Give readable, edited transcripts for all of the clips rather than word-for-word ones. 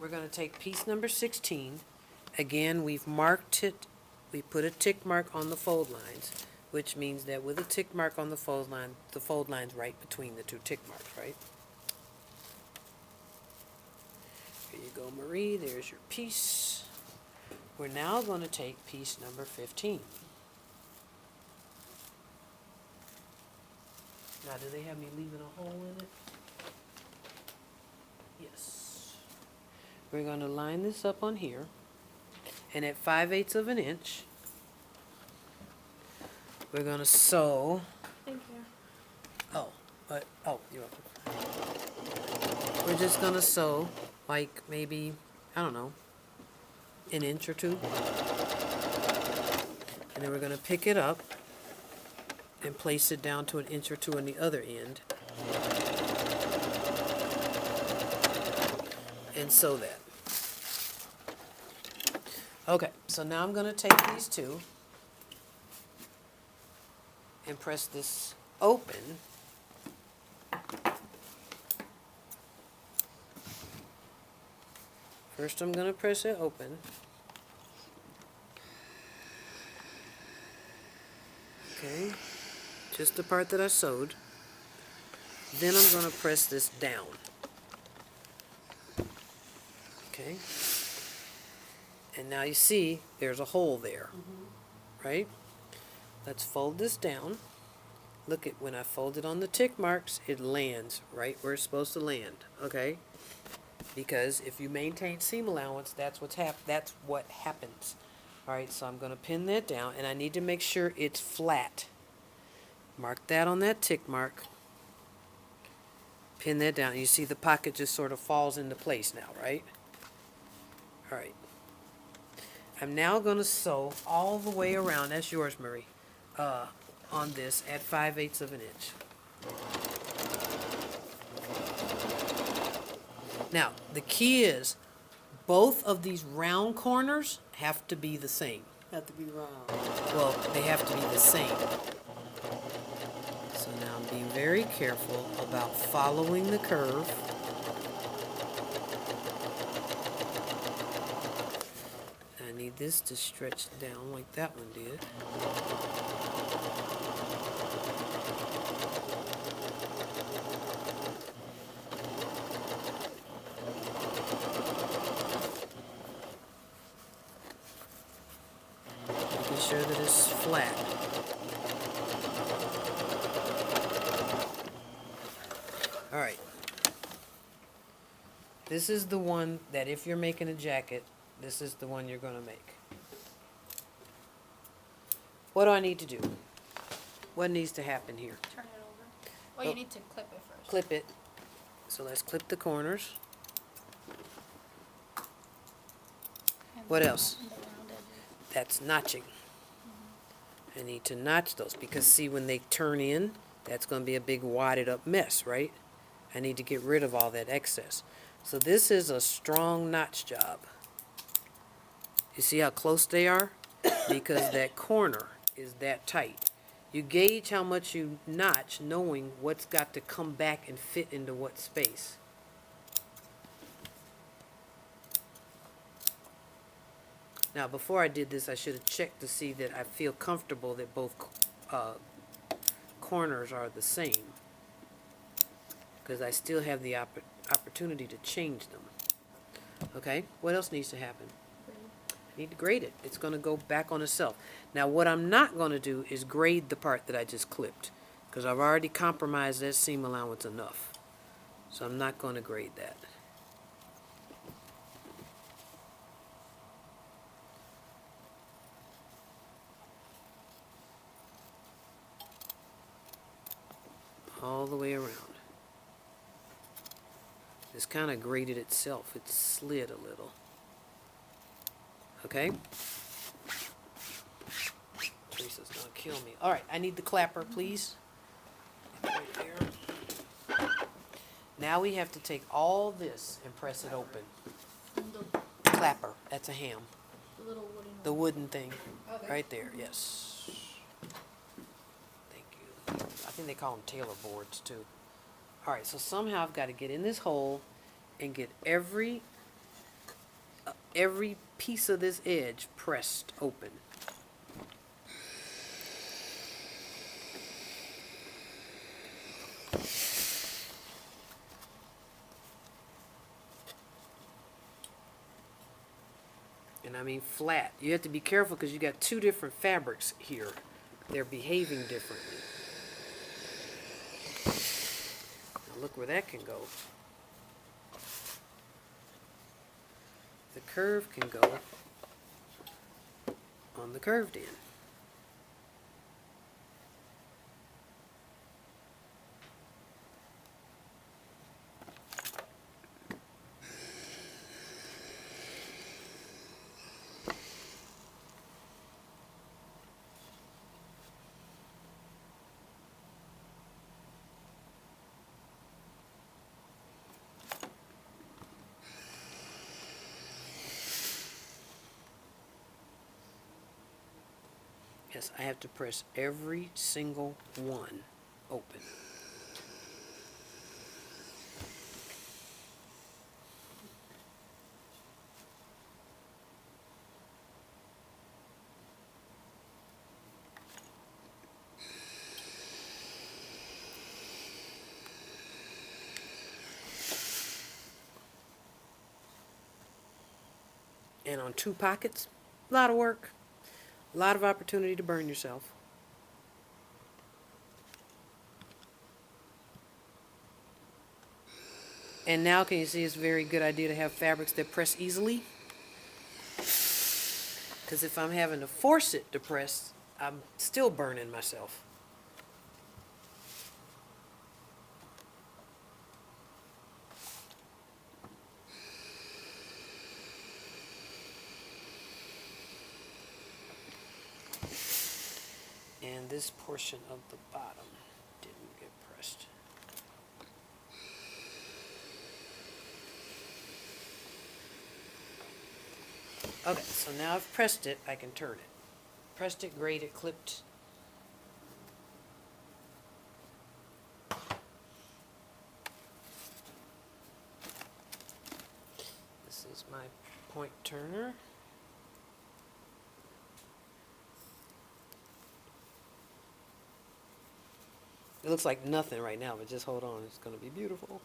we're going to take piece number 16. Again, we've marked it. We put a tick mark on the fold lines, which means that with a tick mark on the fold line's right between the two tick marks, right? Here you go, Marie. There's your piece. We're now going to take piece number 15. Now, do they have me leaving a hole in it? Yes. We're going to line this up on here, and at 5/8 of an inch, we're going to sew. Thank you. You're welcome. We're just going to sew like maybe, I don't know, an inch or two. And then we're going to pick it up and place it down to an inch or two on the other end. And sew that. Okay, so now I'm going to take these two and press this open. First I'm going to press it open. Okay, just the part that I sewed. Then I'm going to press this down. Okay, and now you see there's a hole there, right? Let's fold this down. Look at when I fold it on the tick marks, it lands right where it's supposed to land, okay? Because if you maintain seam allowance, that's what happens. All right, so I'm going to pin that down, and I need to make sure it's flat. Mark that on that tick mark. Pin that down. You see the pocket just sort of falls into place now, right? All right. I'm now going to sew all the way around. That's yours, Marie. On this at 5/8 of an inch. Now, the key is both of these round corners have to be the same. Have to be round. Well, they have to be the same. So now I'm being very careful about following the curve. I need this to stretch down like that one did. Making sure that it's flat. All right. This is the one that if you're making a jacket, this is the one you're going to make. What do I need to do? What needs to happen here? Turn it over. Well, you need to clip it first. Clip it. So let's clip the corners. And What the- else? and the round edges. That's notching. I need to notch those because see when they turn in, that's going to be a big wadded up mess, right? I need to get rid of all that excess. So this is a strong notch job. You see how close they are? Because that corner is that tight. You gauge how much you notch knowing what's got to come back and fit into what space. Now, before I did this, I should have checked to see that I feel comfortable that both corners are the same. Because I still have the opportunity to change them. Okay, what else needs to happen? I need to grade it. It's going to go back on itself. Now, what I'm not going to do is grade the part that I just clipped. Because I've already compromised that seam allowance enough. So I'm not going to grade that. All the way around. This kind of graded itself. It slid a little. Okay? Teresa's gonna kill me. All right, I need the clapper, please. Right there. Now we have to take all this and press it open. And the Clapper. That's a ham. little wooden. The wooden thing. Oh, there. Right there. Yes. Thank you. I think they call them Taylor boards too. All right, so somehow I've got to get in this hole and get every every piece of this edge pressed open. And I mean flat. You have to be careful because you got two different fabrics here. They're behaving differently. Now look where that can go. The curve can go on the curved end. Yes, I have to press every single one open. And on two pockets, a lot of work. A lot of opportunity to burn yourself. And now can you see it's a very good idea to have fabrics that press easily? Because if I'm having to force it to press, I'm still burning myself. And this portion of the bottom didn't get pressed. Okay, so now I've pressed it, I can turn it. Pressed it, great, it clipped. This is my point turner. It looks like nothing right now, but just hold on, it's going to be beautiful.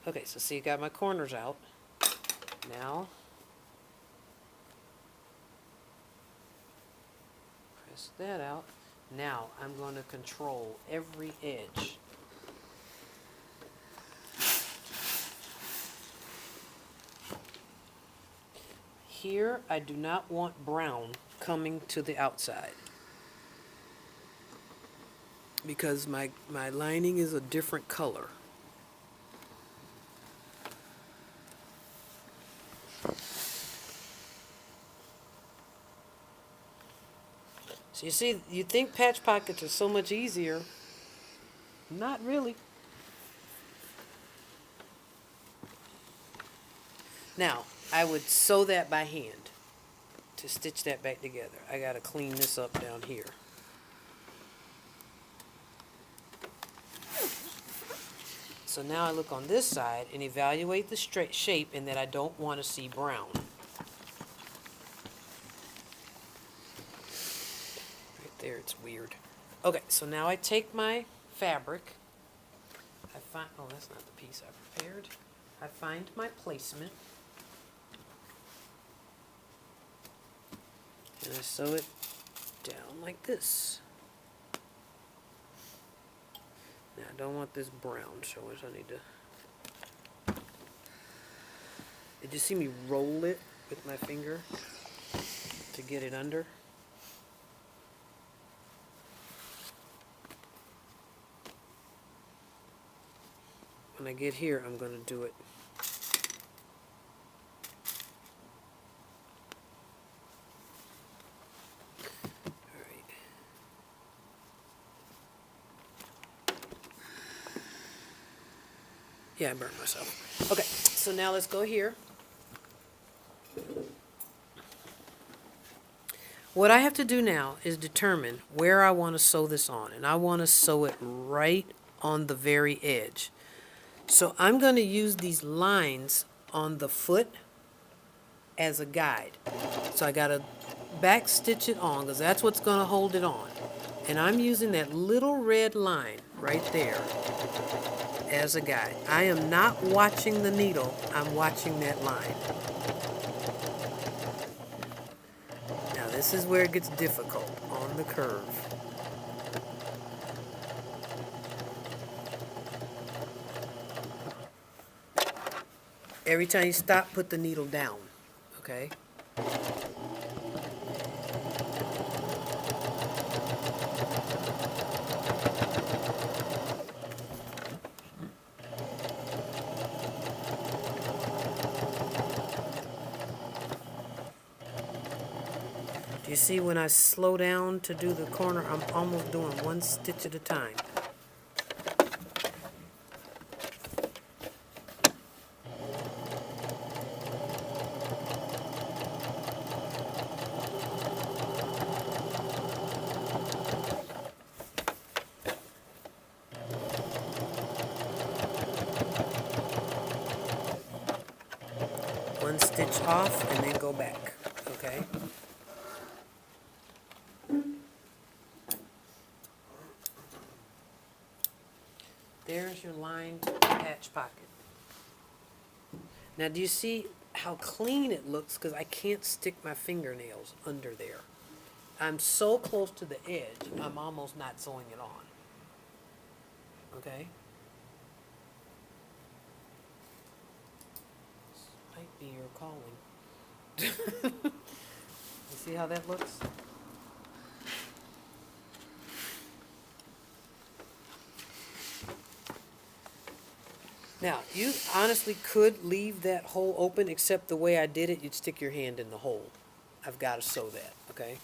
Okay, so see, I got my corners out. Now, press that out. Now, I'm going to control every edge. Here, I do not want brown coming to the outside because my lining is a different color. So you see, you think patch pockets are so much easier. Not really. Now, I would sew that by hand to stitch that back together. I gotta clean this up down here. So now I look on this side and evaluate the straight shape and that I don't want to see brown. Right there, it's weird. Okay, so now I take my fabric. I find, oh, that's not the piece I prepared. I find my placement. And I sew it down like this. Now I don't want this brown showing, so I need to... Did you see me roll it with my finger to get it under? When I get here, I'm going to do it. Yeah, I burned myself. Okay, so now let's go here. What I have to do now is determine where I want to sew this on. And I want to sew it right on the very edge. So I'm going to use these lines on the foot as a guide. So I got to back stitch it on because that's what's going to hold it on. And I'm using that little red line right there as a guide. I am not watching the needle, I'm watching that line. Now this is where it gets difficult on the curve. Every time you stop, put the needle down, okay? Do you see when I slow down to do the corner, I'm almost doing one stitch at a time. One stitch off and then go back, okay? There's your lined patch pocket. Now do you see how clean it looks because I can't stick my fingernails under there. I'm so close to the edge, I'm almost not sewing it on. Okay? This might be your calling. You see how that looks? Now, you honestly could leave that hole open, except the way I did it, you'd stick your hand in the hole. I've got to sew that, okay?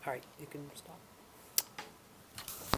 All right, you can stop.